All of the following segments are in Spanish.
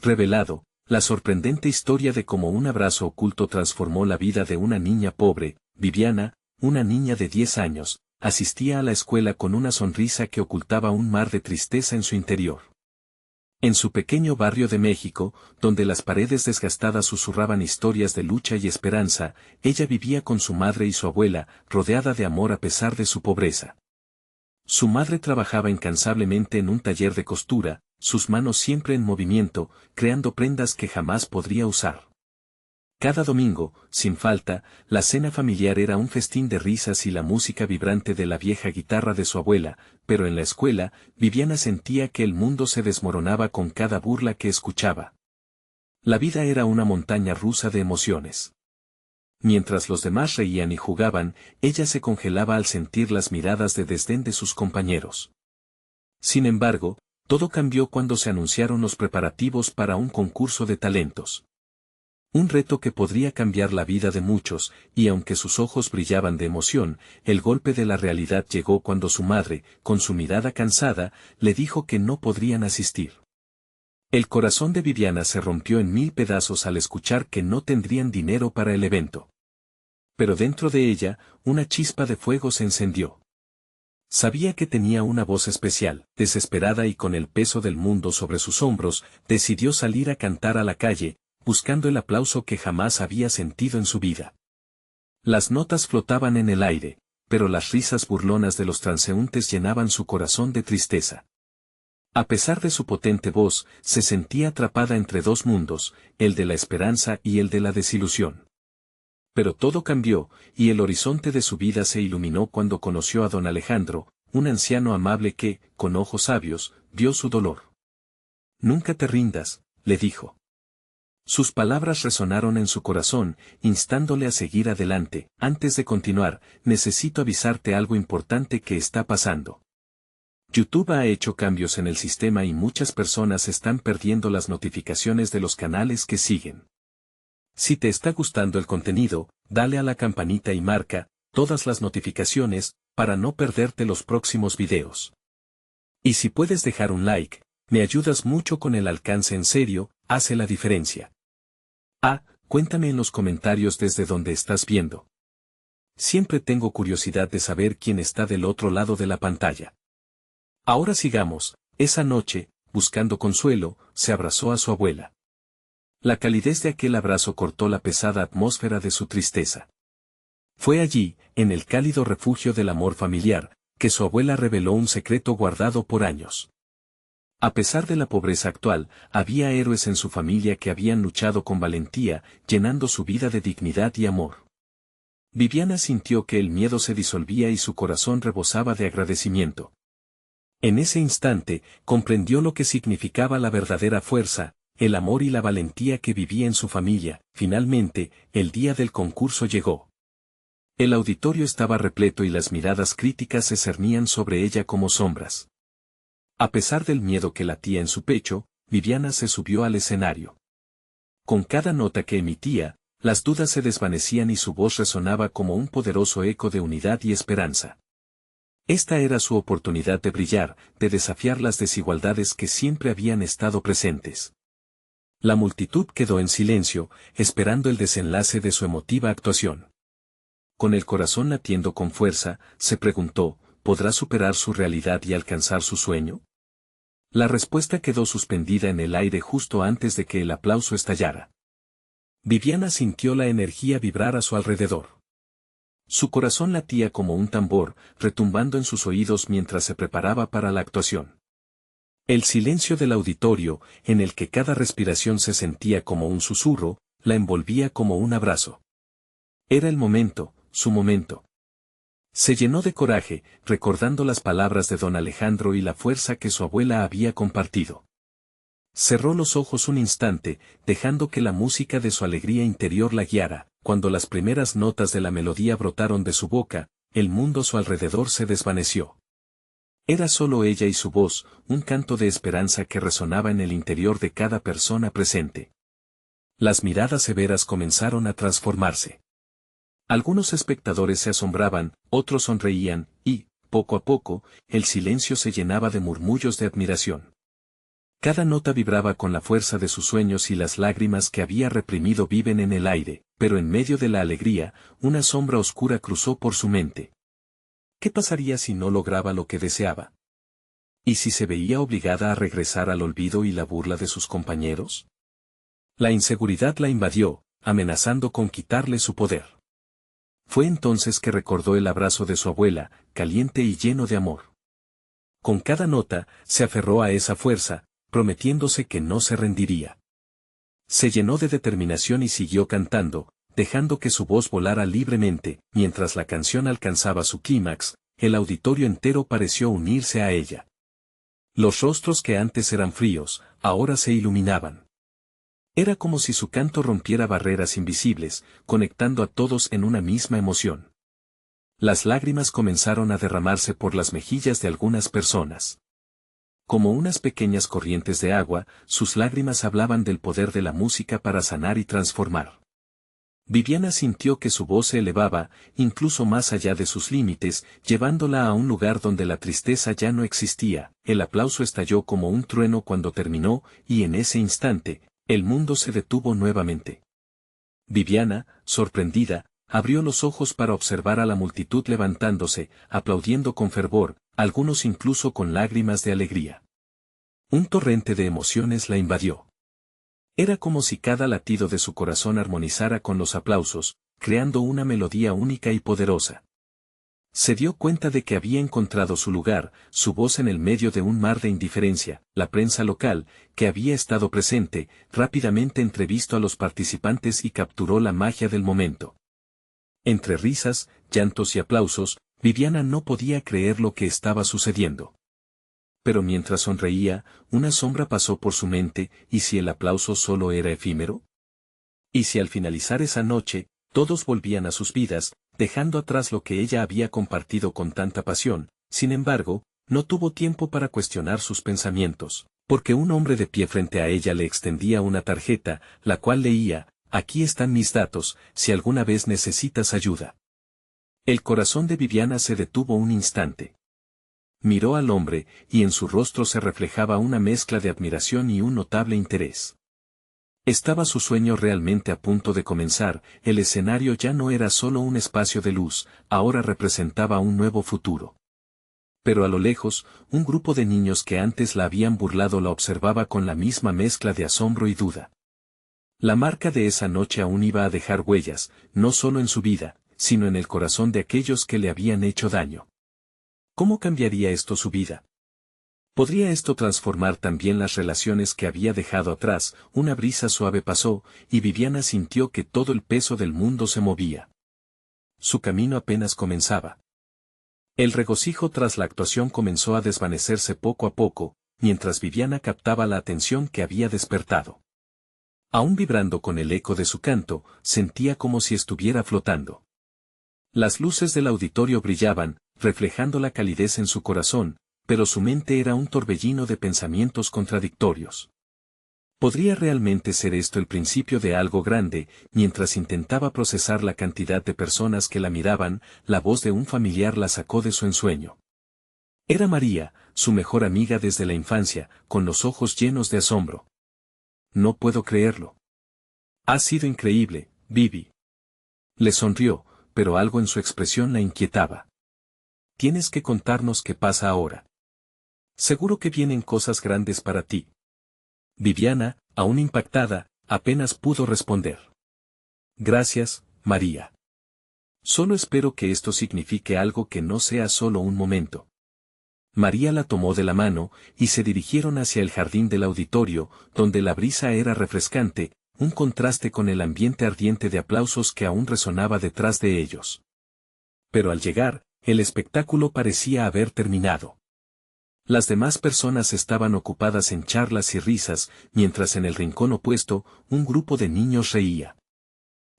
revelado, la sorprendente historia de cómo un abrazo oculto transformó la vida de una niña pobre. Viviana, una niña de 10 años, asistía a la escuela con una sonrisa que ocultaba un mar de tristeza en su interior. En su pequeño barrio de México, donde las paredes desgastadas susurraban historias de lucha y esperanza, ella vivía con su madre y su abuela, rodeada de amor a pesar de su pobreza. Su madre trabajaba incansablemente en un taller de costura, sus manos siempre en movimiento, creando prendas que jamás podría usar. Cada domingo, sin falta, la cena familiar era un festín de risas y la música vibrante de la vieja guitarra de su abuela, pero en la escuela, Viviana sentía que el mundo se desmoronaba con cada burla que escuchaba. La vida era una montaña rusa de emociones. Mientras los demás reían y jugaban, ella se congelaba al sentir las miradas de desdén de sus compañeros. Sin embargo, todo cambió cuando se anunciaron los preparativos para un concurso de talentos. Un reto que podría cambiar la vida de muchos, y aunque sus ojos brillaban de emoción, el golpe de la realidad llegó cuando su madre, con su mirada cansada, le dijo que no podrían asistir. El corazón de Viviana se rompió en 1000 pedazos al escuchar que no tendrían dinero para el evento. Pero dentro de ella, una chispa de fuego se encendió. Sabía que tenía una voz especial, desesperada y con el peso del mundo sobre sus hombros, decidió salir a cantar a la calle, buscando el aplauso que jamás había sentido en su vida. Las notas flotaban en el aire, pero las risas burlonas de los transeúntes llenaban su corazón de tristeza. A pesar de su potente voz, se sentía atrapada entre dos mundos, el de la esperanza y el de la desilusión. Pero todo cambió, y el horizonte de su vida se iluminó cuando conoció a don Alejandro, un anciano amable que, con ojos sabios, vio su dolor. «Nunca te rindas», le dijo. Sus palabras resonaron en su corazón, instándole a seguir adelante. «Antes de continuar, necesito avisarte algo importante que está pasando. YouTube ha hecho cambios en el sistema y muchas personas están perdiendo las notificaciones de los canales que siguen. Si te está gustando el contenido, dale a la campanita y marca todas las notificaciones para no perderte los próximos videos. Y si puedes dejar un like, me ayudas mucho con el alcance, en serio, hace la diferencia. Cuéntame en los comentarios desde donde estás viendo. Siempre tengo curiosidad de saber quién está del otro lado de la pantalla. Ahora sigamos. Esa noche, buscando consuelo, se abrazó a su abuela. La calidez de aquel abrazo cortó la pesada atmósfera de su tristeza. Fue allí, en el cálido refugio del amor familiar, que su abuela reveló un secreto guardado por años. A pesar de la pobreza actual, había héroes en su familia que habían luchado con valentía, llenando su vida de dignidad y amor. Viviana sintió que el miedo se disolvía y su corazón rebosaba de agradecimiento. En ese instante, comprendió lo que significaba la verdadera fuerza, el amor y la valentía que vivía en su familia. Finalmente, el día del concurso llegó. El auditorio estaba repleto y las miradas críticas se cernían sobre ella como sombras. A pesar del miedo que latía en su pecho, Viviana se subió al escenario. Con cada nota que emitía, las dudas se desvanecían y su voz resonaba como un poderoso eco de unidad y esperanza. Esta era su oportunidad de brillar, de desafiar las desigualdades que siempre habían estado presentes. La multitud quedó en silencio, esperando el desenlace de su emotiva actuación. Con el corazón latiendo con fuerza, se preguntó, ¿podrá superar su realidad y alcanzar su sueño? La respuesta quedó suspendida en el aire justo antes de que el aplauso estallara. Viviana sintió la energía vibrar a su alrededor. Su corazón latía como un tambor, retumbando en sus oídos mientras se preparaba para la actuación. El silencio del auditorio, en el que cada respiración se sentía como un susurro, la envolvía como un abrazo. Era el momento, su momento. Se llenó de coraje, recordando las palabras de don Alejandro y la fuerza que su abuela había compartido. Cerró los ojos un instante, dejando que la música de su alegría interior la guiara. Cuando las primeras notas de la melodía brotaron de su boca, el mundo a su alrededor se desvaneció. Era solo ella y su voz, un canto de esperanza que resonaba en el interior de cada persona presente. Las miradas severas comenzaron a transformarse. Algunos espectadores se asombraban, otros sonreían, y, poco a poco, el silencio se llenaba de murmullos de admiración. Cada nota vibraba con la fuerza de sus sueños y las lágrimas que había reprimido viven en el aire, pero en medio de la alegría, una sombra oscura cruzó por su mente. ¿Qué pasaría si no lograba lo que deseaba? ¿Y si se veía obligada a regresar al olvido y la burla de sus compañeros? La inseguridad la invadió, amenazando con quitarle su poder. Fue entonces que recordó el abrazo de su abuela, caliente y lleno de amor. Con cada nota, se aferró a esa fuerza, prometiéndose que no se rendiría. Se llenó de determinación y siguió cantando, dejando que su voz volara libremente. Mientras la canción alcanzaba su clímax, el auditorio entero pareció unirse a ella. Los rostros que antes eran fríos, ahora se iluminaban. Era como si su canto rompiera barreras invisibles, conectando a todos en una misma emoción. Las lágrimas comenzaron a derramarse por las mejillas de algunas personas. Como unas pequeñas corrientes de agua, sus lágrimas hablaban del poder de la música para sanar y transformar. Viviana sintió que su voz se elevaba, incluso más allá de sus límites, llevándola a un lugar donde la tristeza ya no existía. El aplauso estalló como un trueno cuando terminó, y en ese instante, el mundo se detuvo nuevamente. Viviana, sorprendida, abrió los ojos para observar a la multitud levantándose, aplaudiendo con fervor, algunos incluso con lágrimas de alegría. Un torrente de emociones la invadió. Era como si cada latido de su corazón armonizara con los aplausos, creando una melodía única y poderosa. Se dio cuenta de que había encontrado su lugar, su voz en el medio de un mar de indiferencia. La prensa local, que había estado presente, rápidamente entrevistó a los participantes y capturó la magia del momento. Entre risas, llantos y aplausos, Viviana no podía creer lo que estaba sucediendo. Pero mientras sonreía, una sombra pasó por su mente. ¿Y si el aplauso solo era efímero? ¿Y si al finalizar esa noche, todos volvían a sus vidas, dejando atrás lo que ella había compartido con tanta pasión? Sin embargo, no tuvo tiempo para cuestionar sus pensamientos, porque un hombre de pie frente a ella le extendía una tarjeta, la cual leía: «Aquí están mis datos, si alguna vez necesitas ayuda». El corazón de Viviana se detuvo un instante. Miró al hombre, y en su rostro se reflejaba una mezcla de admiración y un notable interés. ¿Estaba su sueño realmente a punto de comenzar? El escenario ya no era solo un espacio de luz, ahora representaba un nuevo futuro. Pero a lo lejos, un grupo de niños que antes la habían burlado la observaba con la misma mezcla de asombro y duda. La marca de esa noche aún iba a dejar huellas, no solo en su vida, sino en el corazón de aquellos que le habían hecho daño. ¿Cómo cambiaría esto su vida? ¿Podría esto transformar también las relaciones que había dejado atrás? Una brisa suave pasó, y Viviana sintió que todo el peso del mundo se movía. Su camino apenas comenzaba. El regocijo tras la actuación comenzó a desvanecerse poco a poco, mientras Viviana captaba la atención que había despertado. Aún vibrando con el eco de su canto, sentía como si estuviera flotando. Las luces del auditorio brillaban, reflejando la calidez en su corazón, pero su mente era un torbellino de pensamientos contradictorios. ¿Podría realmente ser esto el principio de algo grande? Mientras intentaba procesar la cantidad de personas que la miraban, la voz de un familiar la sacó de su ensueño. Era María, su mejor amiga desde la infancia, con los ojos llenos de asombro. «No puedo creerlo. Ha sido increíble, Vivi». Le sonrió, pero algo en su expresión la inquietaba. «Tienes que contarnos qué pasa ahora. Seguro que vienen cosas grandes para ti». Viviana, aún impactada, apenas pudo responder. «Gracias, María. Solo espero que esto signifique algo, que no sea solo un momento». María la tomó de la mano, y se dirigieron hacia el jardín del auditorio, donde la brisa era refrescante, un contraste con el ambiente ardiente de aplausos que aún resonaba detrás de ellos. Pero al llegar, el espectáculo parecía haber terminado. Las demás personas estaban ocupadas en charlas y risas, mientras en el rincón opuesto, un grupo de niños reía.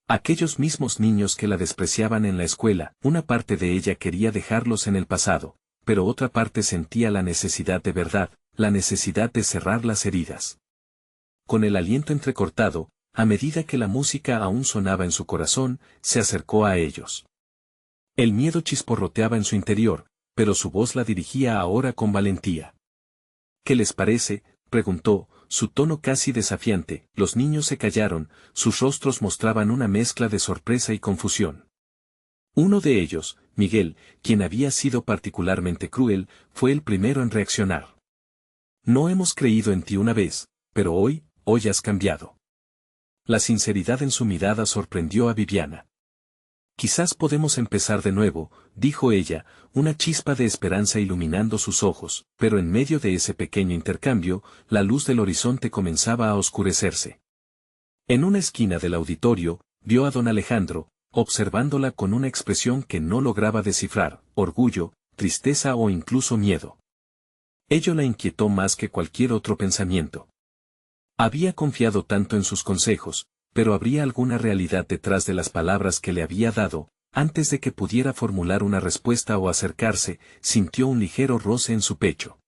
Aquellos mismos niños que la despreciaban en la escuela. Una parte de ella quería dejarlos en el pasado, pero otra parte sentía la necesidad de verdad, la necesidad de cerrar las heridas. Con el aliento entrecortado, a medida que la música aún sonaba en su corazón, se acercó a ellos. El miedo chisporroteaba en su interior, pero su voz la dirigía ahora con valentía. «¿Qué les parece? preguntó, su tono casi desafiante. Los niños se callaron, sus rostros mostraban una mezcla de sorpresa y confusión. Uno de ellos, Miguel, quien había sido particularmente cruel, fue el primero en reaccionar. No hemos creído en ti una vez, pero hoy has cambiado. La sinceridad en su mirada sorprendió a Viviana. Quizás podemos empezar de nuevo, dijo ella, una chispa de esperanza iluminando sus ojos, pero en medio de ese pequeño intercambio, la luz del horizonte comenzaba a oscurecerse. En una esquina del auditorio, vio a don Alejandro, observándola con una expresión que no lograba descifrar, orgullo, tristeza o incluso miedo. Ello la inquietó más que cualquier otro pensamiento. Había confiado tanto en sus consejos, pero ¿habría alguna realidad detrás de las palabras que le había dado? Antes de que pudiera formular una respuesta o acercarse, sintió un ligero roce en su pecho.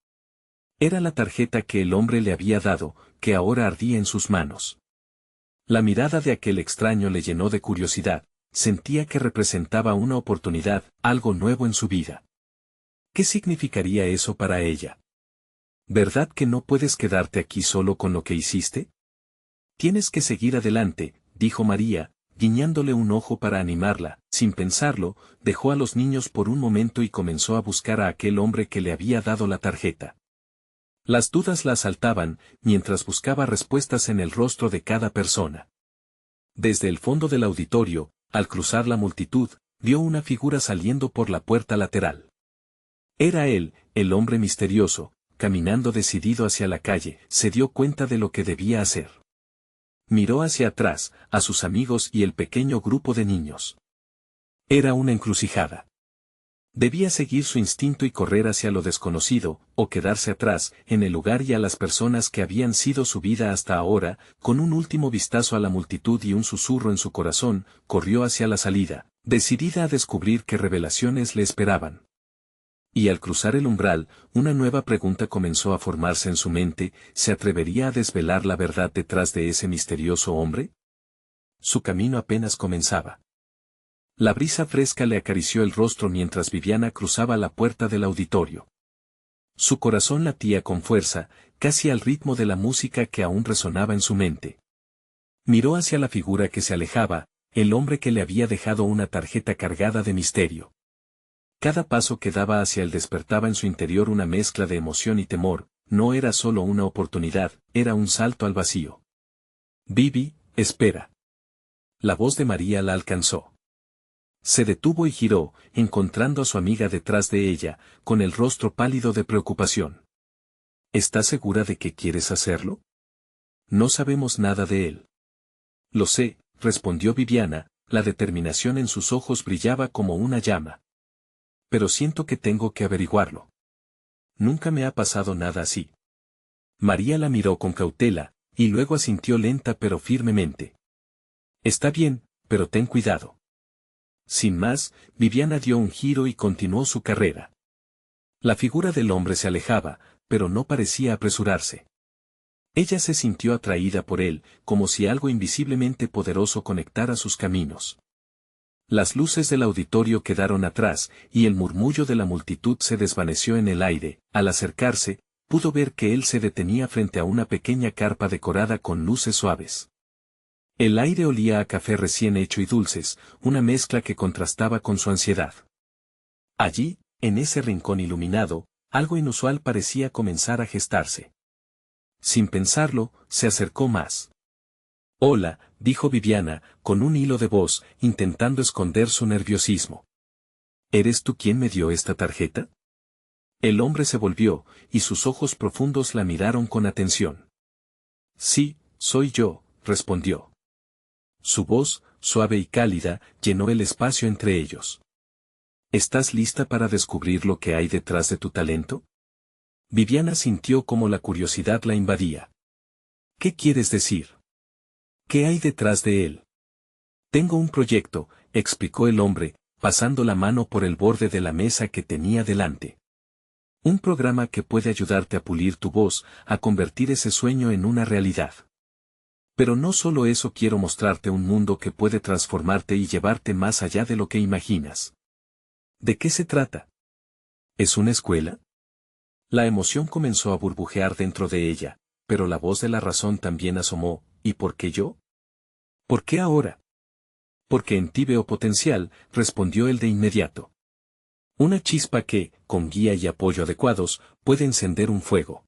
Era la tarjeta que el hombre le había dado, que ahora ardía en sus manos. La mirada de aquel extraño le llenó de curiosidad, sentía que representaba una oportunidad, algo nuevo en su vida. ¿Qué significaría eso para ella? ¿Verdad que no puedes quedarte aquí solo con lo que hiciste? Tienes que seguir adelante, dijo María, guiñándole un ojo para animarla. Sin pensarlo, dejó a los niños por un momento y comenzó a buscar a aquel hombre que le había dado la tarjeta. Las dudas la asaltaban, mientras buscaba respuestas en el rostro de cada persona. Desde el fondo del auditorio, al cruzar la multitud, vio una figura saliendo por la puerta lateral. Era él, el hombre misterioso, caminando decidido hacia la calle. Se dio cuenta de lo que debía hacer. Miró hacia atrás, a sus amigos y el pequeño grupo de niños. Era una encrucijada. Debía seguir su instinto y correr hacia lo desconocido, o quedarse atrás, en el lugar y a las personas que habían sido su vida hasta ahora. Con un último vistazo a la multitud y un susurro en su corazón, corrió hacia la salida, decidida a descubrir qué revelaciones le esperaban. Y al cruzar el umbral, una nueva pregunta comenzó a formarse en su mente: ¿se atrevería a desvelar la verdad detrás de ese misterioso hombre? Su camino apenas comenzaba. La brisa fresca le acarició el rostro mientras Viviana cruzaba la puerta del auditorio. Su corazón latía con fuerza, casi al ritmo de la música que aún resonaba en su mente. Miró hacia la figura que se alejaba, el hombre que le había dejado una tarjeta cargada de misterio. Cada paso que daba hacia él despertaba en su interior una mezcla de emoción y temor. No era solo una oportunidad, era un salto al vacío. Vivi, espera. La voz de María la alcanzó. Se detuvo y giró, encontrando a su amiga detrás de ella, con el rostro pálido de preocupación. ¿Estás segura de que quieres hacerlo? No sabemos nada de él. Lo sé, respondió Viviana, la determinación en sus ojos brillaba como una llama. Pero siento que tengo que averiguarlo. Nunca me ha pasado nada así. María la miró con cautela, y luego asintió lenta pero firmemente. Está bien, pero ten cuidado. Sin más, Viviana dio un giro y continuó su carrera. La figura del hombre se alejaba, pero no parecía apresurarse. Ella se sintió atraída por él, como si algo invisiblemente poderoso conectara sus caminos. Las luces del auditorio quedaron atrás, y el murmullo de la multitud se desvaneció en el aire. Al acercarse, pudo ver que él se detenía frente a una pequeña carpa decorada con luces suaves. El aire olía a café recién hecho y dulces, una mezcla que contrastaba con su ansiedad. Allí, en ese rincón iluminado, algo inusual parecía comenzar a gestarse. Sin pensarlo, se acercó más. Hola, dijo Viviana, con un hilo de voz, intentando esconder su nerviosismo. ¿Eres tú quien me dio esta tarjeta? El hombre se volvió, y sus ojos profundos la miraron con atención. Sí, soy yo, respondió. Su voz, suave y cálida, llenó el espacio entre ellos. ¿Estás lista para descubrir lo que hay detrás de tu talento? Viviana sintió como la curiosidad la invadía. ¿Qué quieres decir? ¿Qué hay detrás de él? Tengo un proyecto, explicó el hombre, pasando la mano por el borde de la mesa que tenía delante. Un programa que puede ayudarte a pulir tu voz, a convertir ese sueño en una realidad. Pero no solo eso, quiero mostrarte un mundo que puede transformarte y llevarte más allá de lo que imaginas. ¿De qué se trata? ¿Es una escuela? La emoción comenzó a burbujear dentro de ella. pero la voz de la razón también asomó. ¿Y por qué yo? ¿Por qué ahora? Porque en ti veo potencial, respondió él de inmediato. Una chispa que, con guía y apoyo adecuados, puede encender un fuego.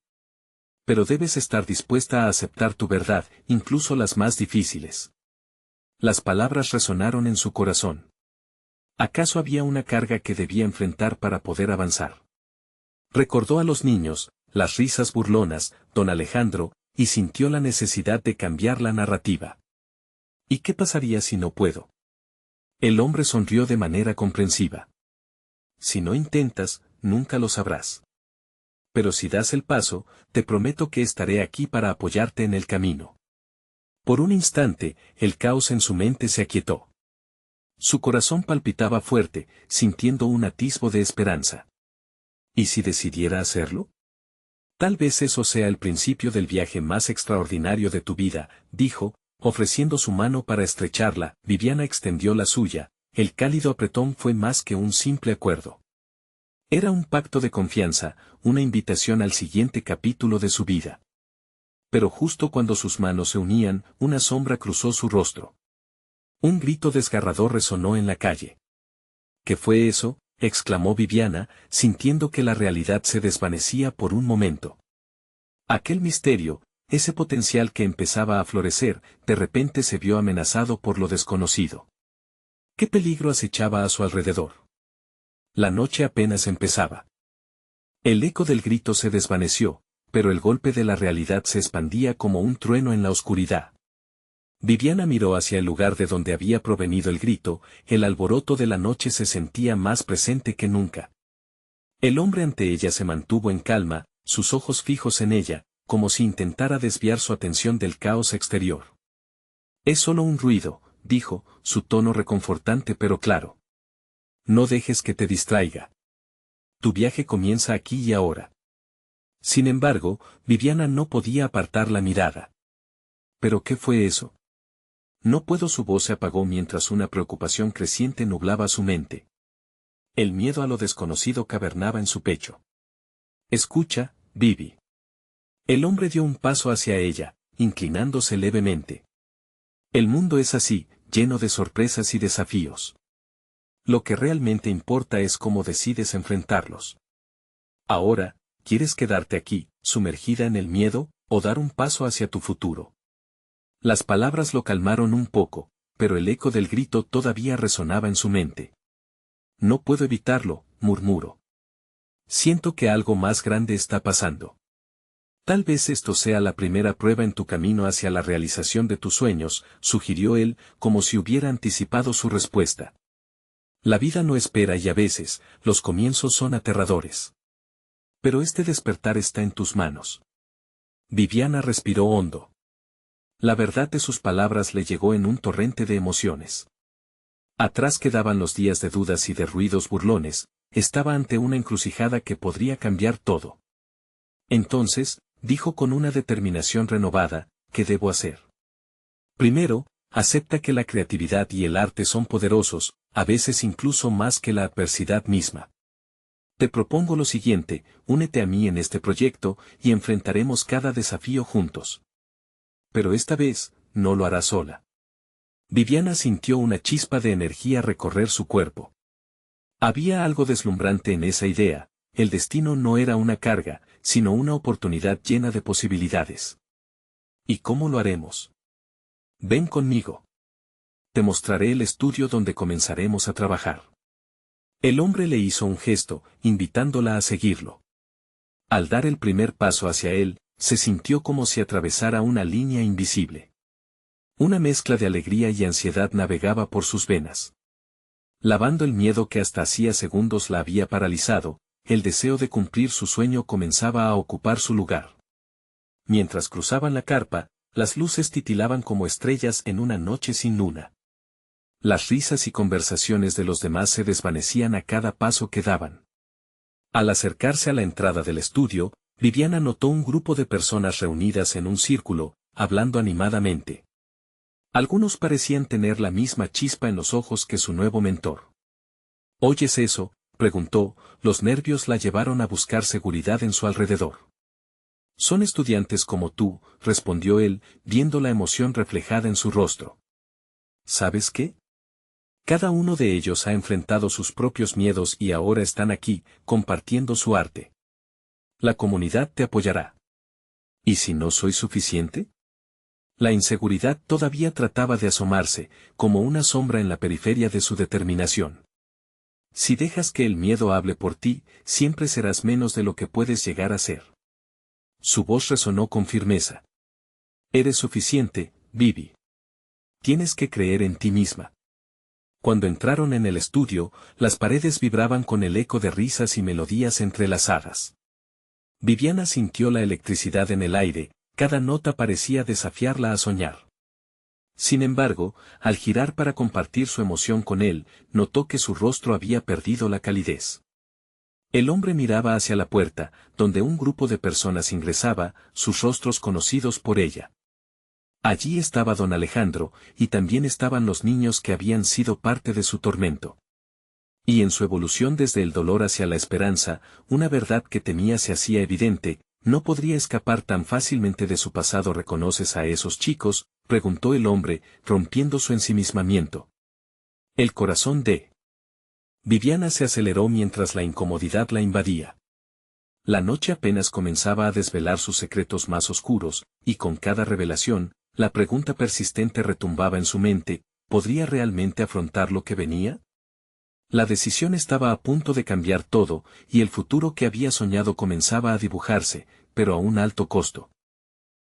Pero debes estar dispuesta a aceptar tu verdad, incluso las más difíciles. Las palabras resonaron en su corazón. ¿Acaso había una carga que debía enfrentar para poder avanzar? Recordó a los niños, las risas burlonas, don Alejandro, y sintió la necesidad de cambiar la narrativa. ¿Y qué pasaría si no puedo? El hombre sonrió de manera comprensiva. Si no intentas, nunca lo sabrás. Pero si das el paso, te prometo que estaré aquí para apoyarte en el camino. Por un instante, el caos en su mente se aquietó. Su corazón palpitaba fuerte, sintiendo un atisbo de esperanza. ¿Y si decidiera hacerlo? Tal vez eso sea el principio del viaje más extraordinario de tu vida, dijo, ofreciendo su mano para estrecharla. Viviana extendió la suya, el cálido apretón fue más que un simple acuerdo. Era un pacto de confianza, una invitación al siguiente capítulo de su vida. Pero justo cuando sus manos se unían, una sombra cruzó su rostro. Un grito desgarrador resonó en la calle. ¿Qué fue eso?, exclamó Viviana, sintiendo que la realidad se desvanecía por un momento. Aquel misterio, ese potencial que empezaba a florecer, de repente se vio amenazado por lo desconocido. ¿Qué peligro acechaba a su alrededor? La noche apenas empezaba. El eco del grito se desvaneció, pero el golpe de la realidad se expandía como un trueno en la oscuridad. Viviana miró hacia el lugar de donde había provenido el grito, el alboroto de la noche se sentía más presente que nunca. El hombre ante ella se mantuvo en calma, sus ojos fijos en ella, como si intentara desviar su atención del caos exterior. Es solo un ruido, dijo, su tono reconfortante pero claro. No dejes que te distraiga. Tu viaje comienza aquí y ahora. Sin embargo, Viviana no podía apartar la mirada. ¿Pero qué fue eso? No puedo. Su voz se apagó mientras una preocupación creciente nublaba su mente. El miedo a lo desconocido cavernaba en su pecho. Escucha, Vivi. El hombre dio un paso hacia ella, inclinándose levemente. El mundo es así, lleno de sorpresas y desafíos. Lo que realmente importa es cómo decides enfrentarlos. Ahora, ¿quieres quedarte aquí, sumergida en el miedo, o dar un paso hacia tu futuro? Las palabras lo calmaron un poco, pero el eco del grito todavía resonaba en su mente. No puedo evitarlo, murmuró. Siento que algo más grande está pasando. Tal vez esto sea la primera prueba en tu camino hacia la realización de tus sueños, sugirió él, como si hubiera anticipado su respuesta. La vida no espera y a veces, los comienzos son aterradores. Pero este despertar está en tus manos. Viviana respiró hondo. La verdad de sus palabras le llegó en un torrente de emociones. Atrás quedaban los días de dudas y de ruidos burlones, estaba ante una encrucijada que podría cambiar todo. Entonces, dijo con una determinación renovada, ¿qué debo hacer? Primero, acepta que la creatividad y el arte son poderosos, a veces incluso más que la adversidad misma. Te propongo lo siguiente, únete a mí en este proyecto, y enfrentaremos cada desafío juntos. Pero esta vez, no lo hará sola. Viviana sintió una chispa de energía recorrer su cuerpo. Había algo deslumbrante en esa idea, el destino no era una carga, sino una oportunidad llena de posibilidades. ¿Y cómo lo haremos? Ven conmigo. Te mostraré el estudio donde comenzaremos a trabajar. El hombre le hizo un gesto, invitándola a seguirlo. Al dar el primer paso hacia él, se sintió como si atravesara una línea invisible. Una mezcla de alegría y ansiedad navegaba por sus venas. Lavando el miedo que hasta hacía segundos la había paralizado, el deseo de cumplir su sueño comenzaba a ocupar su lugar. Mientras cruzaban la carpa, las luces titilaban como estrellas en una noche sin luna. Las risas y conversaciones de los demás se desvanecían a cada paso que daban. Al acercarse a la entrada del estudio, Viviana notó un grupo de personas reunidas en un círculo, hablando animadamente. Algunos parecían tener la misma chispa en los ojos que su nuevo mentor. ¿Oyes eso?, preguntó, los nervios la llevaron a buscar seguridad en su alrededor. Son estudiantes como tú, respondió él, viendo la emoción reflejada en su rostro. ¿Sabes qué? Cada uno de ellos ha enfrentado sus propios miedos y ahora están aquí, compartiendo su arte. La comunidad te apoyará. ¿Y si no soy suficiente? La inseguridad todavía trataba de asomarse, como una sombra en la periferia de su determinación. Si dejas que el miedo hable por ti, siempre serás menos de lo que puedes llegar a ser. Su voz resonó con firmeza. Eres suficiente, Vivi. Tienes que creer en ti misma. Cuando entraron en el estudio, las paredes vibraban con el eco de risas y melodías entrelazadas. Viviana sintió la electricidad en el aire, cada nota parecía desafiarla a soñar. Sin embargo, al girar para compartir su emoción con él, notó que su rostro había perdido la calidez. El hombre miraba hacia la puerta, donde un grupo de personas ingresaba, sus rostros conocidos por ella. Allí estaba don Alejandro, y también estaban los niños que habían sido parte de su tormento. Y en su evolución desde el dolor hacia la esperanza, una verdad que temía se hacía evidente: no podría escapar tan fácilmente de su pasado. ¿Reconoces a esos chicos?, preguntó el hombre, rompiendo su ensimismamiento. El corazón de Viviana se aceleró mientras la incomodidad la invadía. La noche apenas comenzaba a desvelar sus secretos más oscuros, y con cada revelación, la pregunta persistente retumbaba en su mente: ¿podría realmente afrontar lo que venía? La decisión estaba a punto de cambiar todo, y el futuro que había soñado comenzaba a dibujarse, pero a un alto costo.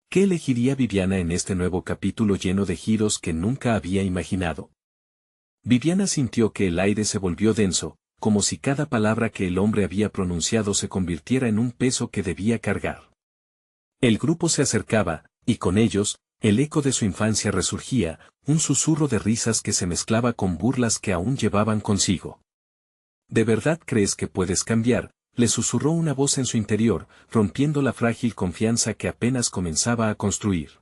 ¿Qué elegiría Viviana en este nuevo capítulo lleno de giros que nunca había imaginado? Viviana sintió que el aire se volvió denso, como si cada palabra que el hombre había pronunciado se convirtiera en un peso que debía cargar. El grupo se acercaba, y con ellos, el eco de su infancia resurgía, un susurro de risas que se mezclaba con burlas que aún llevaban consigo. ¿De verdad crees que puedes cambiar?, le susurró una voz en su interior, rompiendo la frágil confianza que apenas comenzaba a construir.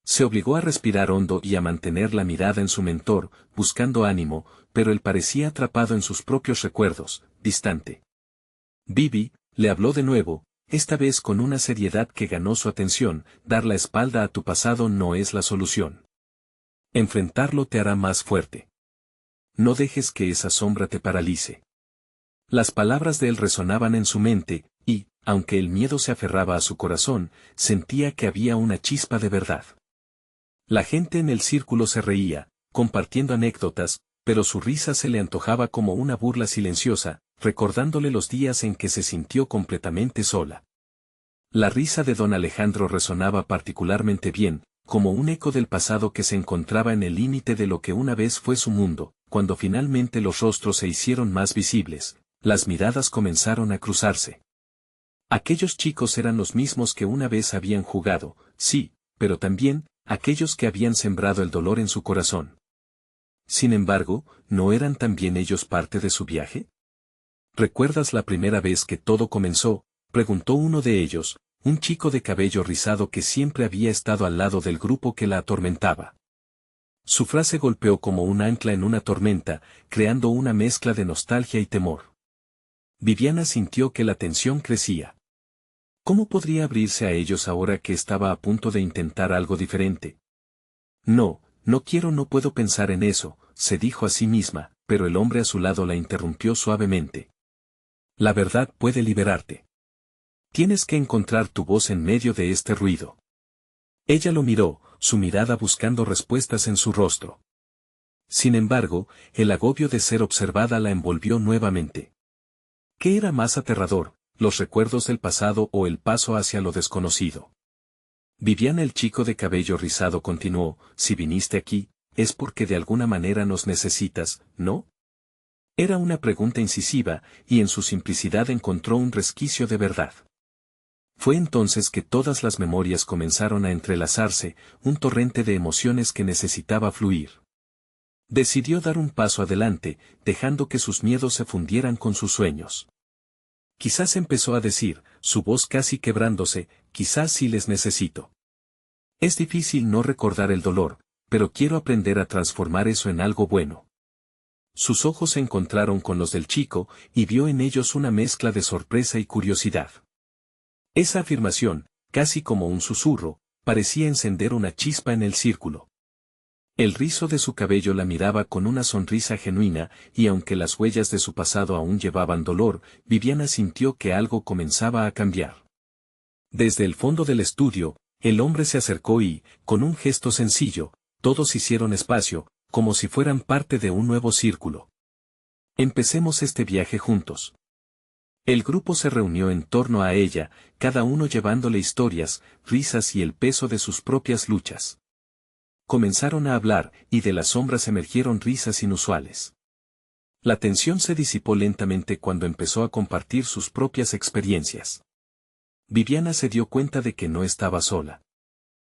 Se obligó a respirar hondo y a mantener la mirada en su mentor, buscando ánimo, pero él parecía atrapado en sus propios recuerdos, distante. Vivi, le habló de nuevo, esta vez con una seriedad que ganó su atención: dar la espalda a tu pasado no es la solución. Enfrentarlo te hará más fuerte. No dejes que esa sombra te paralice. Las palabras de él resonaban en su mente, y, aunque el miedo se aferraba a su corazón, sentía que había una chispa de verdad. La gente en el círculo se reía, compartiendo anécdotas, pero su risa se le antojaba como una burla silenciosa, recordándole los días en que se sintió completamente sola. La risa de don Alejandro resonaba particularmente bien, como un eco del pasado que se encontraba en el límite de lo que una vez fue su mundo. Cuando finalmente los rostros se hicieron más visibles, las miradas comenzaron a cruzarse. Aquellos chicos eran los mismos que una vez habían jugado, sí, pero también aquellos que habían sembrado el dolor en su corazón. Sin embargo, ¿no eran también ellos parte de su viaje? ¿Recuerdas la primera vez que todo comenzó?, preguntó uno de ellos, un chico de cabello rizado que siempre había estado al lado del grupo que la atormentaba. Su frase golpeó como un ancla en una tormenta, creando una mezcla de nostalgia y temor. Viviana sintió que la tensión crecía. ¿Cómo podría abrirse a ellos ahora que estaba a punto de intentar algo diferente? No puedo pensar en eso, se dijo a sí misma, pero el hombre a su lado la interrumpió suavemente. La verdad puede liberarte. Tienes que encontrar tu voz en medio de este ruido. Ella lo miró, su mirada buscando respuestas en su rostro. Sin embargo, el agobio de ser observada la envolvió nuevamente. ¿Qué era más aterrador, los recuerdos del pasado o el paso hacia lo desconocido? Viviana, el chico de cabello rizado, continuó: si viniste aquí, es porque de alguna manera nos necesitas, ¿no? Era una pregunta incisiva, y en su simplicidad encontró un resquicio de verdad. Fue entonces que todas las memorias comenzaron a entrelazarse, un torrente de emociones que necesitaba fluir. Decidió dar un paso adelante, dejando que sus miedos se fundieran con sus sueños. Quizás, empezó a decir, su voz casi quebrándose, quizás sí les necesito. Es difícil no recordar el dolor, pero quiero aprender a transformar eso en algo bueno. Sus ojos se encontraron con los del chico, y vio en ellos una mezcla de sorpresa y curiosidad. Esa afirmación, casi como un susurro, parecía encender una chispa en el círculo. El rizo de su cabello la miraba con una sonrisa genuina, y aunque las huellas de su pasado aún llevaban dolor, Viviana sintió que algo comenzaba a cambiar. Desde el fondo del estudio, el hombre se acercó y, con un gesto sencillo, todos hicieron espacio, como si fueran parte de un nuevo círculo. Empecemos este viaje juntos. El grupo se reunió en torno a ella, cada uno llevándole historias, risas y el peso de sus propias luchas. Comenzaron a hablar, y de las sombras emergieron risas inusuales. La tensión se disipó lentamente cuando empezó a compartir sus propias experiencias. Viviana se dio cuenta de que no estaba sola.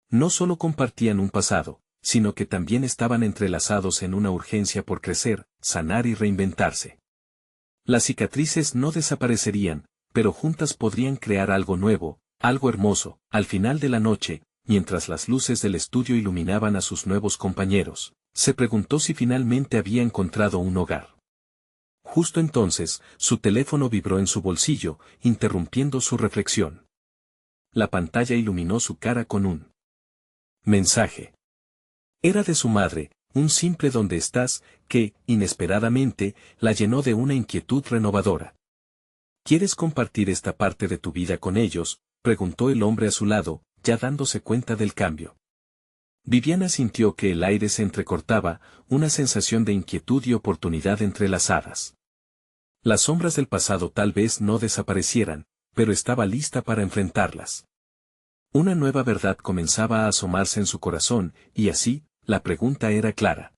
No solo compartían un pasado, sino que también estaban entrelazados en una urgencia por crecer, sanar y reinventarse. Las cicatrices no desaparecerían, pero juntas podrían crear algo nuevo, algo hermoso. Al final de la noche, mientras las luces del estudio iluminaban a sus nuevos compañeros, se preguntó si finalmente había encontrado un hogar. Justo entonces, su teléfono vibró en su bolsillo, interrumpiendo su reflexión. La pantalla iluminó su cara con un mensaje. Era de su madre, un simple ¿dónde estás?, que, inesperadamente, la llenó de una inquietud renovadora. ¿Quieres compartir esta parte de tu vida con ellos?, preguntó el hombre a su lado, ya dándose cuenta del cambio. Viviana sintió que el aire se entrecortaba, una sensación de inquietud y oportunidad entrelazadas. Las sombras del pasado tal vez no desaparecieran, pero estaba lista para enfrentarlas. Una nueva verdad comenzaba a asomarse en su corazón, y así, la pregunta era clara.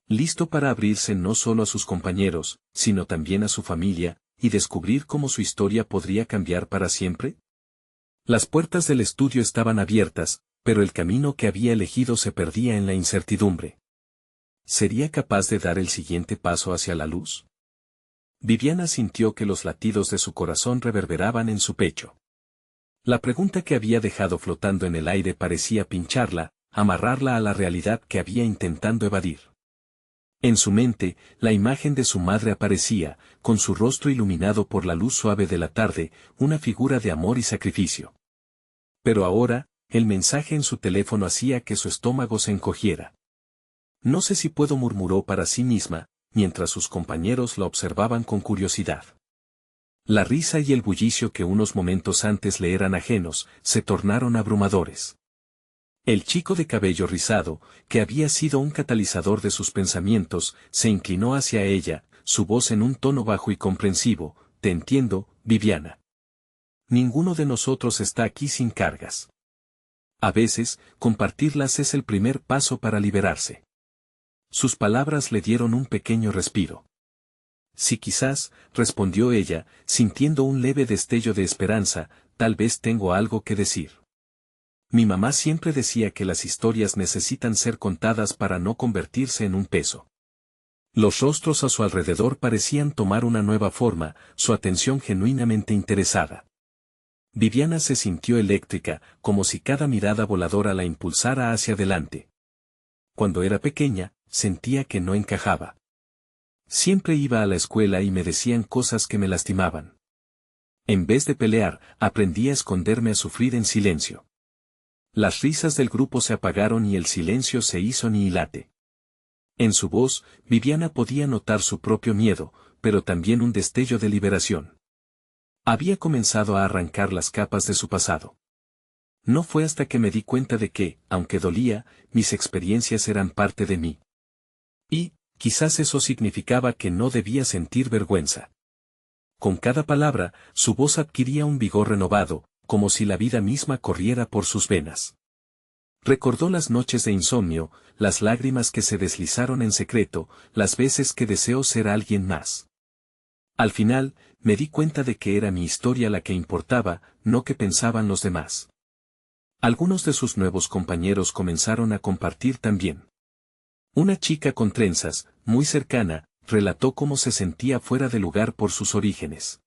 ¿Listo para abrirse no solo a sus compañeros, sino también a su familia, y descubrir cómo su historia podría cambiar para siempre? Las puertas del estudio estaban abiertas, pero el camino que había elegido se perdía en la incertidumbre. ¿Sería capaz de dar el siguiente paso hacia la luz? Viviana sintió que los latidos de su corazón reverberaban en su pecho. La pregunta que había dejado flotando en el aire parecía pincharla, amarrarla a la realidad que había intentando evadir. En su mente, la imagen de su madre aparecía, con su rostro iluminado por la luz suave de la tarde, una figura de amor y sacrificio. Pero ahora, el mensaje en su teléfono hacía que su estómago se encogiera. No sé si puedo, murmuró para sí misma, mientras sus compañeros la observaban con curiosidad. La risa y el bullicio que unos momentos antes le eran ajenos, se tornaron abrumadores. El chico de cabello rizado, que había sido un catalizador de sus pensamientos, se inclinó hacia ella, su voz en un tono bajo y comprensivo: «Te entiendo, Viviana. Ninguno de nosotros está aquí sin cargas. A veces, compartirlas es el primer paso para liberarse». Sus palabras le dieron un pequeño respiro. «Sí, quizás», respondió ella, sintiendo un leve destello de esperanza, «tal vez tengo algo que decir. Mi mamá siempre decía que las historias necesitan ser contadas para no convertirse en un peso». Los rostros a su alrededor parecían tomar una nueva forma, su atención genuinamente interesada. Viviana se sintió eléctrica, como si cada mirada voladora la impulsara hacia adelante. Cuando era pequeña, sentía que no encajaba. Siempre iba a la escuela y me decían cosas que me lastimaban. En vez de pelear, aprendí a esconderme, a sufrir en silencio. Las risas del grupo se apagaron y el silencio se hizo nihilante. En su voz, Viviana podía notar su propio miedo, pero también un destello de liberación. Había comenzado a arrancar las capas de su pasado. No fue hasta que me di cuenta de que, aunque dolía, mis experiencias eran parte de mí. Y, quizás eso significaba que no debía sentir vergüenza. Con cada palabra, su voz adquiría un vigor renovado, como si la vida misma corriera por sus venas. Recordó las noches de insomnio, las lágrimas que se deslizaron en secreto, las veces que deseó ser alguien más. Al final, me di cuenta de que era mi historia la que importaba, no que pensaban los demás. Algunos de sus nuevos compañeros comenzaron a compartir también. Una chica con trenzas, muy cercana, relató cómo se sentía fuera de lugar por sus orígenes.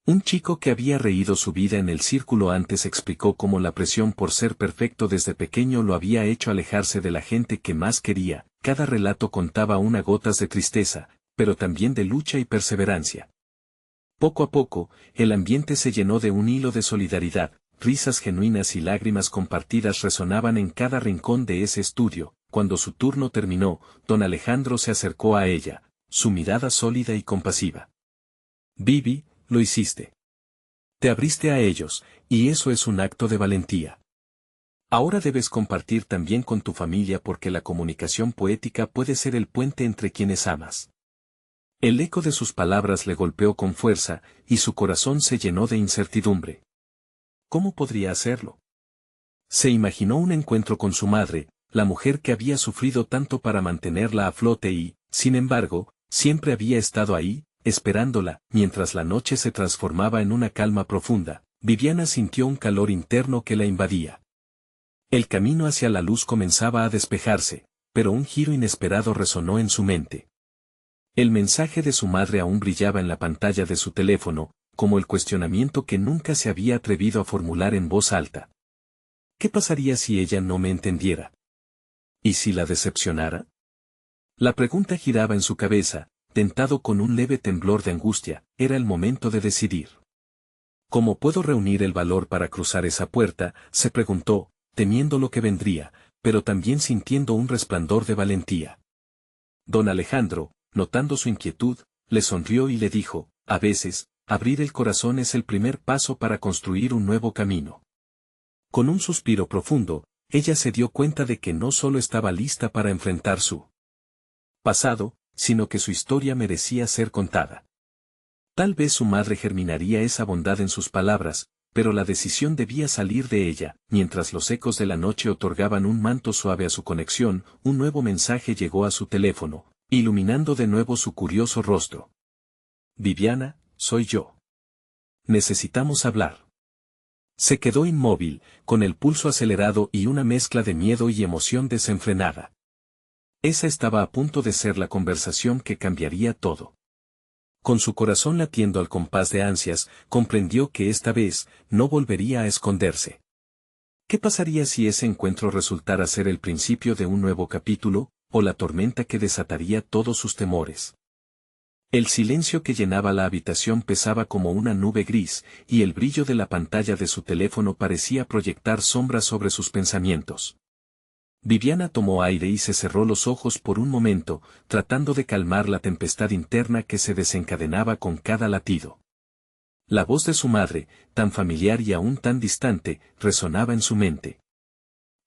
Un chico que había reído su vida en el círculo antes explicó cómo la presión por ser perfecto desde pequeño lo había hecho alejarse de la gente que más quería. Cada relato contaba una gotas de tristeza, pero también de lucha y perseverancia. Poco a poco, el ambiente se llenó de un hilo de solidaridad, risas genuinas y lágrimas compartidas resonaban en cada rincón de ese estudio. Cuando su turno terminó, don Alejandro se acercó a ella, su mirada sólida y compasiva. Vivi, lo hiciste. Te abriste a ellos, y eso es un acto de valentía. Ahora debes compartir también con tu familia porque la comunicación poética puede ser el puente entre quienes amas. El eco de sus palabras le golpeó con fuerza, y su corazón se llenó de incertidumbre. ¿Cómo podría hacerlo? Se imaginó un encuentro con su madre, la mujer que había sufrido tanto para mantenerla a flote y, sin embargo, siempre había estado ahí, esperándola. Mientras la noche se transformaba en una calma profunda, Viviana sintió un calor interno que la invadía. El camino hacia la luz comenzaba a despejarse, pero un giro inesperado resonó en su mente. El mensaje de su madre aún brillaba en la pantalla de su teléfono, como el cuestionamiento que nunca se había atrevido a formular en voz alta. ¿Qué pasaría si ella no me entendiera? ¿Y si la decepcionara? La pregunta giraba en su cabeza, tentado con un leve temblor de angustia. Era el momento de decidir. ¿Cómo puedo reunir el valor para cruzar esa puerta?, se preguntó, temiendo lo que vendría, pero también sintiendo un resplandor de valentía. Don Alejandro, notando su inquietud, le sonrió y le dijo: a veces, abrir el corazón es el primer paso para construir un nuevo camino. Con un suspiro profundo, ella se dio cuenta de que no solo estaba lista para enfrentar su pasado, sino que su historia merecía ser contada. Tal vez su madre germinaría esa bondad en sus palabras, pero la decisión debía salir de ella. Mientras los ecos de la noche otorgaban un manto suave a su conexión, un nuevo mensaje llegó a su teléfono, iluminando de nuevo su curioso rostro. Viviana, soy yo. Necesitamos hablar. Se quedó inmóvil, con el pulso acelerado y una mezcla de miedo y emoción desenfrenada. Esa estaba a punto de ser la conversación que cambiaría todo. Con su corazón latiendo al compás de ansias, comprendió que esta vez no volvería a esconderse. ¿Qué pasaría si ese encuentro resultara ser el principio de un nuevo capítulo, o la tormenta que desataría todos sus temores? El silencio que llenaba la habitación pesaba como una nube gris, y el brillo de la pantalla de su teléfono parecía proyectar sombras sobre sus pensamientos. Viviana tomó aire y se cerró los ojos por un momento, tratando de calmar la tempestad interna que se desencadenaba con cada latido. La voz de su madre, tan familiar y aún tan distante, resonaba en su mente.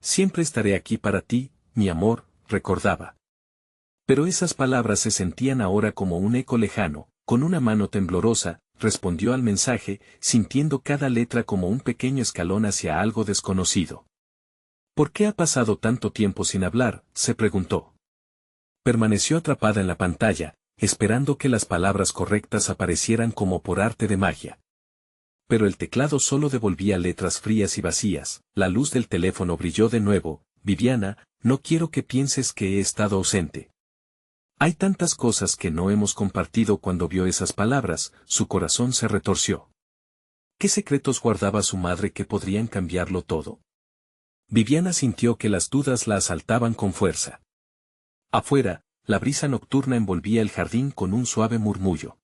Siempre estaré aquí para ti, mi amor, recordaba. Pero esas palabras se sentían ahora como un eco lejano. Con una mano temblorosa, respondió al mensaje, sintiendo cada letra como un pequeño escalón hacia algo desconocido. ¿Por qué ha pasado tanto tiempo sin hablar?, se preguntó. Permaneció atrapada en la pantalla, esperando que las palabras correctas aparecieran como por arte de magia. Pero el teclado solo devolvía letras frías y vacías. La luz del teléfono brilló de nuevo. Viviana, no quiero que pienses que he estado ausente. Hay tantas cosas que no hemos compartido. Cuando vio esas palabras, su corazón se retorció. ¿Qué secretos guardaba su madre que podrían cambiarlo todo? Viviana sintió que las dudas la asaltaban con fuerza. Afuera, la brisa nocturna envolvía el jardín con un suave murmullo.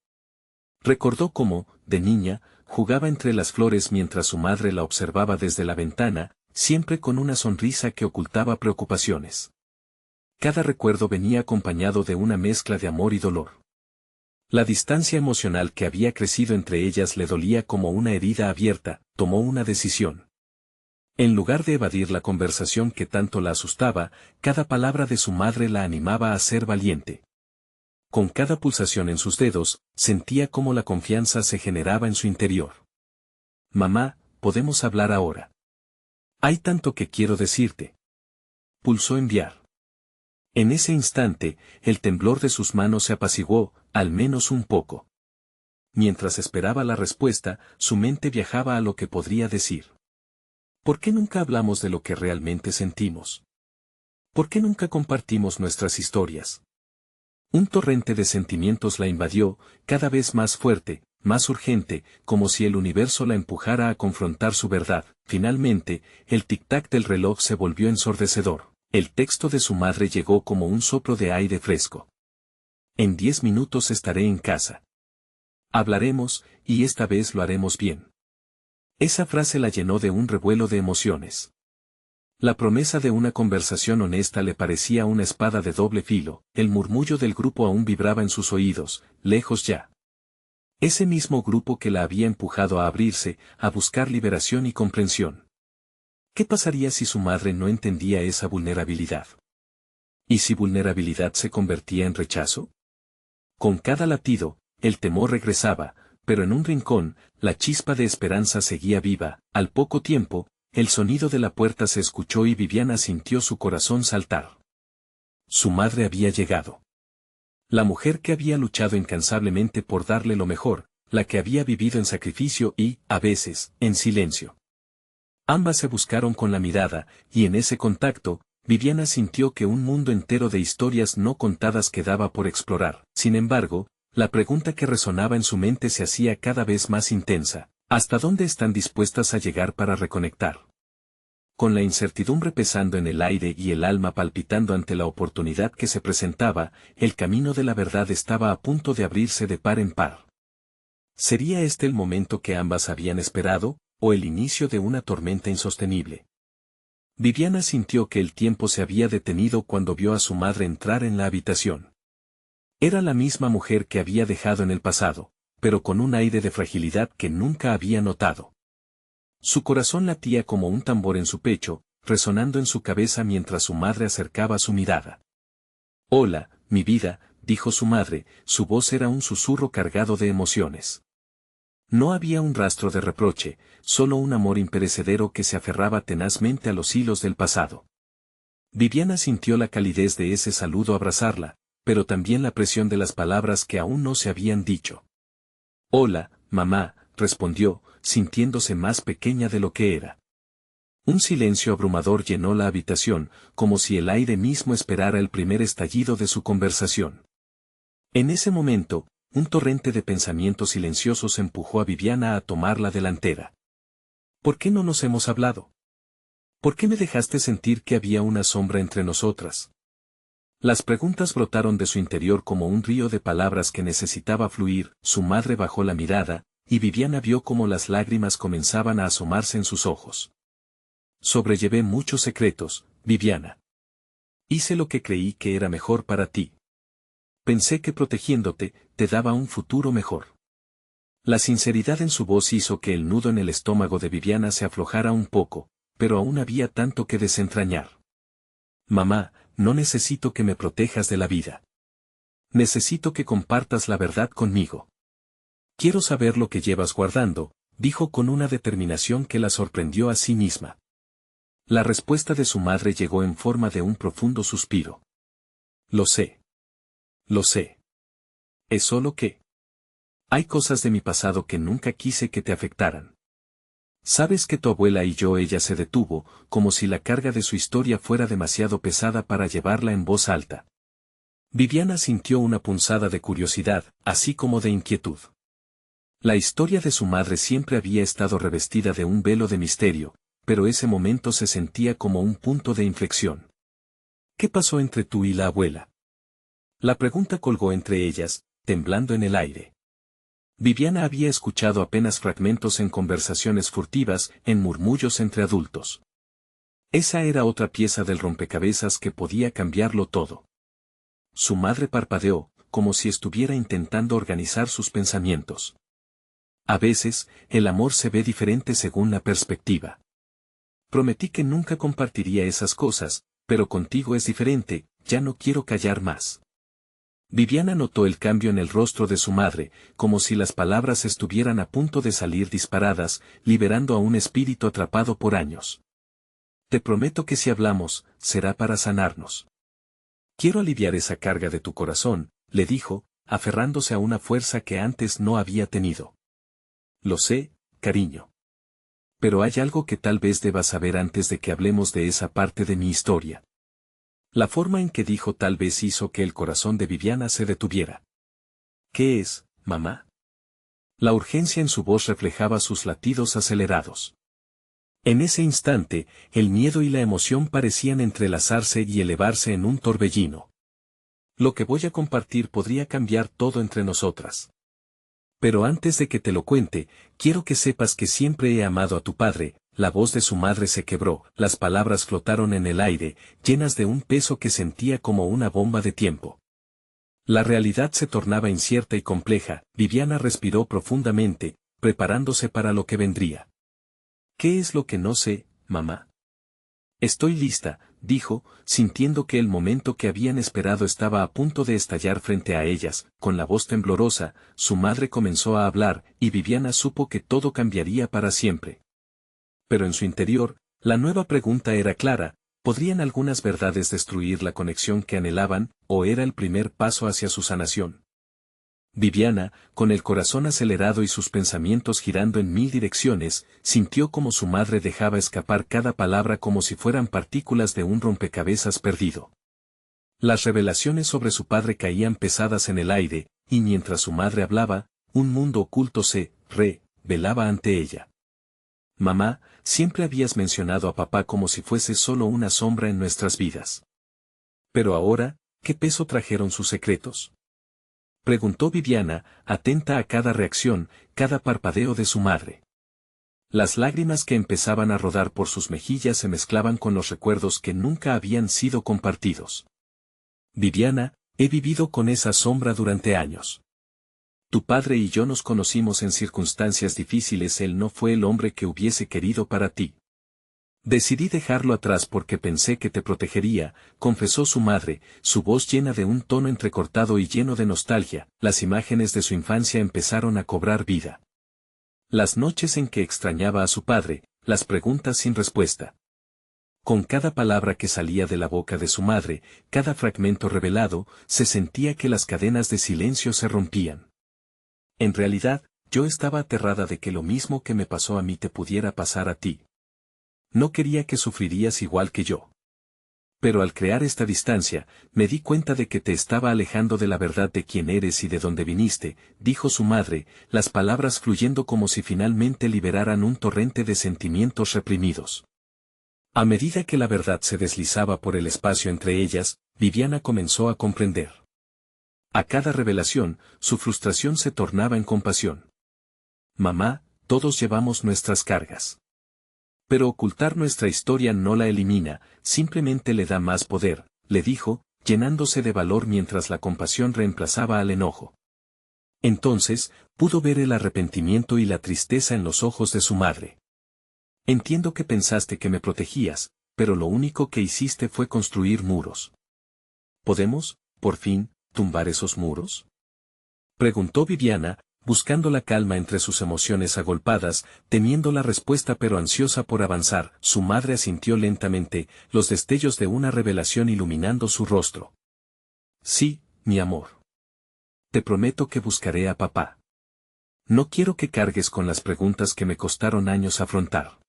Recordó cómo, de niña, jugaba entre las flores mientras su madre la observaba desde la ventana, siempre con una sonrisa que ocultaba preocupaciones. Cada recuerdo venía acompañado de una mezcla de amor y dolor. La distancia emocional que había crecido entre ellas le dolía como una herida abierta. Tomó una decisión. En lugar de evadir la conversación que tanto la asustaba, cada palabra de su madre la animaba a ser valiente. Con cada pulsación en sus dedos, sentía cómo la confianza se generaba en su interior. Mamá, podemos hablar ahora. Hay tanto que quiero decirte. Pulsó enviar. En ese instante, el temblor de sus manos se apaciguó, al menos un poco. Mientras esperaba la respuesta, su mente viajaba a lo que podría decir. ¿Por qué nunca hablamos de lo que realmente sentimos? ¿Por qué nunca compartimos nuestras historias? Un torrente de sentimientos la invadió, cada vez más fuerte, más urgente, como si el universo la empujara a confrontar su verdad. Finalmente, el tic-tac del reloj se volvió ensordecedor. El texto de su madre llegó como un soplo de aire fresco. En 10 minutos estaré en casa. Hablaremos, y esta vez lo haremos bien. Esa frase la llenó de un revuelo de emociones. La promesa de una conversación honesta le parecía una espada de doble filo, el murmullo del grupo aún vibraba en sus oídos, lejos ya. Ese mismo grupo que la había empujado a abrirse, a buscar liberación y comprensión. ¿Qué pasaría si su madre no entendía esa vulnerabilidad? ¿Y si vulnerabilidad se convertía en rechazo? Con cada latido, el temor regresaba, pero en un rincón, la chispa de esperanza seguía viva. Al poco tiempo, el sonido de la puerta se escuchó y Viviana sintió su corazón saltar. Su madre había llegado. La mujer que había luchado incansablemente por darle lo mejor, la que había vivido en sacrificio y, a veces, en silencio. Ambas se buscaron con la mirada, y en ese contacto, Viviana sintió que un mundo entero de historias no contadas quedaba por explorar. Sin embargo, la pregunta que resonaba en su mente se hacía cada vez más intensa. ¿Hasta dónde están dispuestas a llegar para reconectar? Con la incertidumbre pesando en el aire y el alma palpitando ante la oportunidad que se presentaba, el camino de la verdad estaba a punto de abrirse de par en par. ¿Sería este el momento que ambas habían esperado, o el inicio de una tormenta insostenible? Viviana sintió que el tiempo se había detenido cuando vio a su madre entrar en la habitación. Era la misma mujer que había dejado en el pasado, pero con un aire de fragilidad que nunca había notado. Su corazón latía como un tambor en su pecho, resonando en su cabeza mientras su madre acercaba su mirada. «Hola, mi vida», dijo su madre, su voz era un susurro cargado de emociones. No había un rastro de reproche, solo un amor imperecedero que se aferraba tenazmente a los hilos del pasado. Viviana sintió la calidez de ese saludo abrazarla, pero también la presión de las palabras que aún no se habían dicho. «Hola, mamá», respondió, sintiéndose más pequeña de lo que era. Un silencio abrumador llenó la habitación, como si el aire mismo esperara el primer estallido de su conversación. En ese momento, un torrente de pensamientos silenciosos empujó a Viviana a tomar la delantera. ¿Por qué no nos hemos hablado? ¿Por qué me dejaste sentir que había una sombra entre nosotras? Las preguntas brotaron de su interior como un río de palabras que necesitaba fluir. Su madre bajó la mirada, y Viviana vio cómo las lágrimas comenzaban a asomarse en sus ojos. Sobrellevé muchos secretos, Viviana. Hice lo que creí que era mejor para ti. Pensé que protegiéndote, te daba un futuro mejor. La sinceridad en su voz hizo que el nudo en el estómago de Viviana se aflojara un poco, pero aún había tanto que desentrañar. Mamá, no necesito que me protejas de la vida. Necesito que compartas la verdad conmigo. Quiero saber lo que llevas guardando, dijo con una determinación que la sorprendió a sí misma. La respuesta de su madre llegó en forma de un profundo suspiro. Lo sé. Lo sé. Es solo que hay cosas de mi pasado que nunca quise que te afectaran. Sabes que tu abuela y ella se detuvo, como si la carga de su historia fuera demasiado pesada para llevarla en voz alta. Viviana sintió una punzada de curiosidad, así como de inquietud. La historia de su madre siempre había estado revestida de un velo de misterio, pero ese momento se sentía como un punto de inflexión. ¿Qué pasó entre tú y la abuela? La pregunta colgó entre ellas, temblando en el aire. Viviana había escuchado apenas fragmentos en conversaciones furtivas, en murmullos entre adultos. Esa era otra pieza del rompecabezas que podía cambiarlo todo. Su madre parpadeó, como si estuviera intentando organizar sus pensamientos. A veces, el amor se ve diferente según la perspectiva. Prometí que nunca compartiría esas cosas, pero contigo es diferente, ya no quiero callar más. Viviana notó el cambio en el rostro de su madre, como si las palabras estuvieran a punto de salir disparadas, liberando a un espíritu atrapado por años. Te prometo que si hablamos, será para sanarnos. Quiero aliviar esa carga de tu corazón, le dijo, aferrándose a una fuerza que antes no había tenido. Lo sé, cariño. Pero hay algo que tal vez debas saber antes de que hablemos de esa parte de mi historia. La forma en que dijo tal vez hizo que el corazón de Viviana se detuviera. ¿Qué es, mamá? La urgencia en su voz reflejaba sus latidos acelerados. En ese instante, el miedo y la emoción parecían entrelazarse y elevarse en un torbellino. Lo que voy a compartir podría cambiar todo entre nosotras. Pero antes de que te lo cuente, quiero que sepas que siempre he amado a tu padre. La voz de su madre se quebró, las palabras flotaron en el aire, llenas de un peso que sentía como una bomba de tiempo. La realidad se tornaba incierta y compleja. Viviana respiró profundamente, preparándose para lo que vendría. ¿Qué es lo que no sé, mamá? Estoy lista, dijo, sintiendo que el momento que habían esperado estaba a punto de estallar frente a ellas. Con la voz temblorosa, su madre comenzó a hablar, y Viviana supo que todo cambiaría para siempre. Pero en su interior, la nueva pregunta era clara: ¿podrían algunas verdades destruir la conexión que anhelaban, o era el primer paso hacia su sanación? Viviana, con el corazón acelerado y sus pensamientos girando en mil direcciones, sintió como su madre dejaba escapar cada palabra como si fueran partículas de un rompecabezas perdido. Las revelaciones sobre su padre caían pesadas en el aire, y mientras su madre hablaba, un mundo oculto se revelaba ante ella. Mamá, siempre habías mencionado a papá como si fuese solo una sombra en nuestras vidas. Pero ahora, ¿qué peso trajeron sus secretos? Preguntó Viviana, atenta a cada reacción, cada parpadeo de su madre. Las lágrimas que empezaban a rodar por sus mejillas se mezclaban con los recuerdos que nunca habían sido compartidos. Viviana, he vivido con esa sombra durante años. Tu padre y yo nos conocimos en circunstancias difíciles. Él no fue el hombre que hubiese querido para ti. Decidí dejarlo atrás porque pensé que te protegería, confesó su madre, su voz llena de un tono entrecortado y lleno de nostalgia. Las imágenes de su infancia empezaron a cobrar vida. Las noches en que extrañaba a su padre, las preguntas sin respuesta. Con cada palabra que salía de la boca de su madre, cada fragmento revelado, se sentía que las cadenas de silencio se rompían. En realidad, yo estaba aterrada de que lo mismo que me pasó a mí te pudiera pasar a ti. No quería que sufrirías igual que yo. Pero al crear esta distancia, me di cuenta de que te estaba alejando de la verdad de quién eres y de dónde viniste, dijo su madre, las palabras fluyendo como si finalmente liberaran un torrente de sentimientos reprimidos. A medida que la verdad se deslizaba por el espacio entre ellas, Viviana comenzó a comprender. A cada revelación, su frustración se tornaba en compasión. Mamá, todos llevamos nuestras cargas. Pero ocultar nuestra historia no la elimina, simplemente le da más poder, le dijo, llenándose de valor mientras la compasión reemplazaba al enojo. Entonces, pudo ver el arrepentimiento y la tristeza en los ojos de su madre. Entiendo que pensaste que me protegías, pero lo único que hiciste fue construir muros. ¿Podemos, por fin, tumbar esos muros? Preguntó Viviana, buscando la calma entre sus emociones agolpadas, temiendo la respuesta pero ansiosa por avanzar. Su madre asintió lentamente, los destellos de una revelación iluminando su rostro. Sí, mi amor. Te prometo que buscaré a papá. No quiero que cargues con las preguntas que me costaron años afrontar.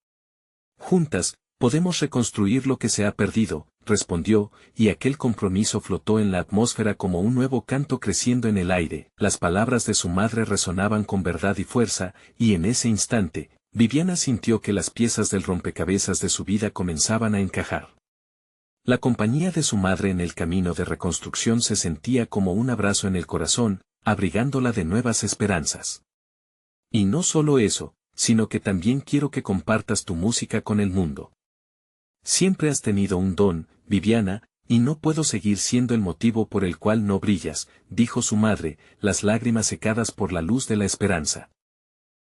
Juntas, podemos reconstruir lo que se ha perdido, respondió, y aquel compromiso flotó en la atmósfera como un nuevo canto creciendo en el aire. Las palabras de su madre resonaban con verdad y fuerza, y en ese instante, Viviana sintió que las piezas del rompecabezas de su vida comenzaban a encajar. La compañía de su madre en el camino de reconstrucción se sentía como un abrazo en el corazón, abrigándola de nuevas esperanzas. Y no solo eso, sino que también quiero que compartas tu música con el mundo. Siempre has tenido un don, Viviana, y no puedo seguir siendo el motivo por el cual no brillas, dijo su madre, las lágrimas secadas por la luz de la esperanza.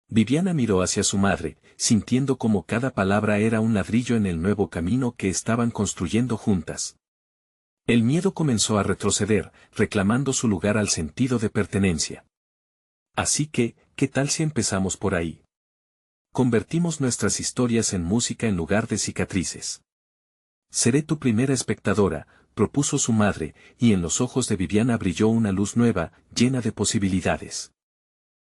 Viviana miró hacia su madre, sintiendo como cada palabra era un ladrillo en el nuevo camino que estaban construyendo juntas. El miedo comenzó a retroceder, reclamando su lugar al sentido de pertenencia. Así que, ¿qué tal si empezamos por ahí? Convertimos nuestras historias en música en lugar de cicatrices. Seré tu primera espectadora, propuso su madre, y en los ojos de Viviana brilló una luz nueva, llena de posibilidades.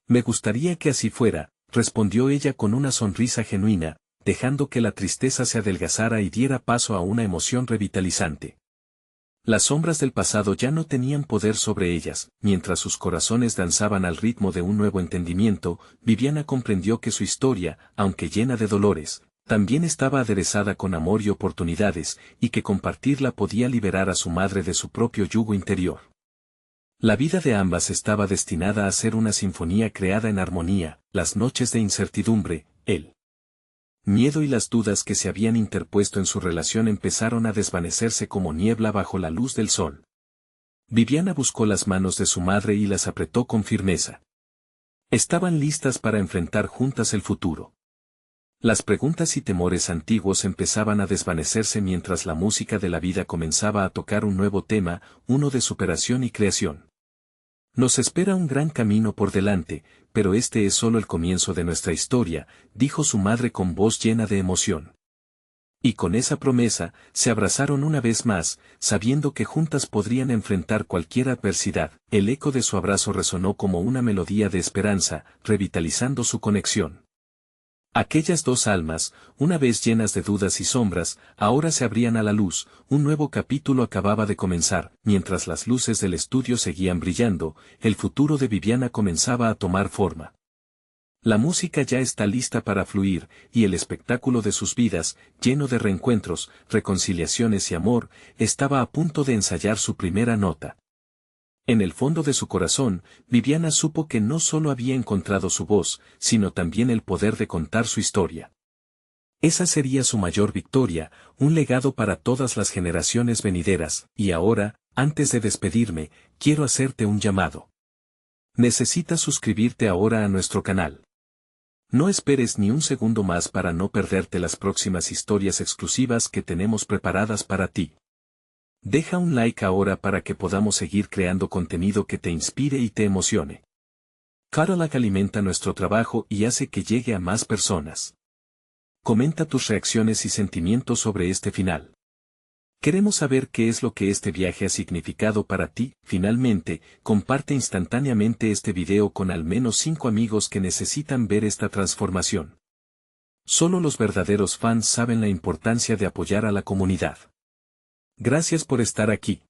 Me gustaría que así fuera, respondió ella con una sonrisa genuina, dejando que la tristeza se adelgazara y diera paso a una emoción revitalizante. Las sombras del pasado ya no tenían poder sobre ellas. Mientras sus corazones danzaban al ritmo de un nuevo entendimiento, Viviana comprendió que su historia, aunque llena de dolores, también estaba aderezada con amor y oportunidades, y que compartirla podía liberar a su madre de su propio yugo interior. La vida de ambas estaba destinada a ser una sinfonía creada en armonía, las noches de incertidumbre, el miedo y las dudas que se habían interpuesto en su relación empezaron a desvanecerse como niebla bajo la luz del sol. Viviana buscó las manos de su madre y las apretó con firmeza. Estaban listas para enfrentar juntas el futuro. Las preguntas y temores antiguos empezaban a desvanecerse mientras la música de la vida comenzaba a tocar un nuevo tema, uno de superación y creación. Nos espera un gran camino por delante, pero este es solo el comienzo de nuestra historia, dijo su madre con voz llena de emoción. Y con esa promesa, se abrazaron una vez más, sabiendo que juntas podrían enfrentar cualquier adversidad. El eco de su abrazo resonó como una melodía de esperanza, revitalizando su conexión. Aquellas dos almas, una vez llenas de dudas y sombras, ahora se abrían a la luz, un nuevo capítulo acababa de comenzar, mientras las luces del estudio seguían brillando, el futuro de Viviana comenzaba a tomar forma. La música ya está lista para fluir, y el espectáculo de sus vidas, lleno de reencuentros, reconciliaciones y amor, estaba a punto de ensayar su primera nota. En el fondo de su corazón, Viviana supo que no solo había encontrado su voz, sino también el poder de contar su historia. Esa sería su mayor victoria, un legado para todas las generaciones venideras, y ahora, antes de despedirme, quiero hacerte un llamado. Necesitas suscribirte ahora a nuestro canal. No esperes ni un segundo más para no perderte las próximas historias exclusivas que tenemos preparadas para ti. Deja un like ahora para que podamos seguir creando contenido que te inspire y te emocione. Cadillac alimenta nuestro trabajo y hace que llegue a más personas. Comenta tus reacciones y sentimientos sobre este final. Queremos saber qué es lo que este viaje ha significado para ti. Finalmente, comparte instantáneamente este video con al menos 5 amigos que necesitan ver esta transformación. Solo los verdaderos fans saben la importancia de apoyar a la comunidad. Gracias por estar aquí.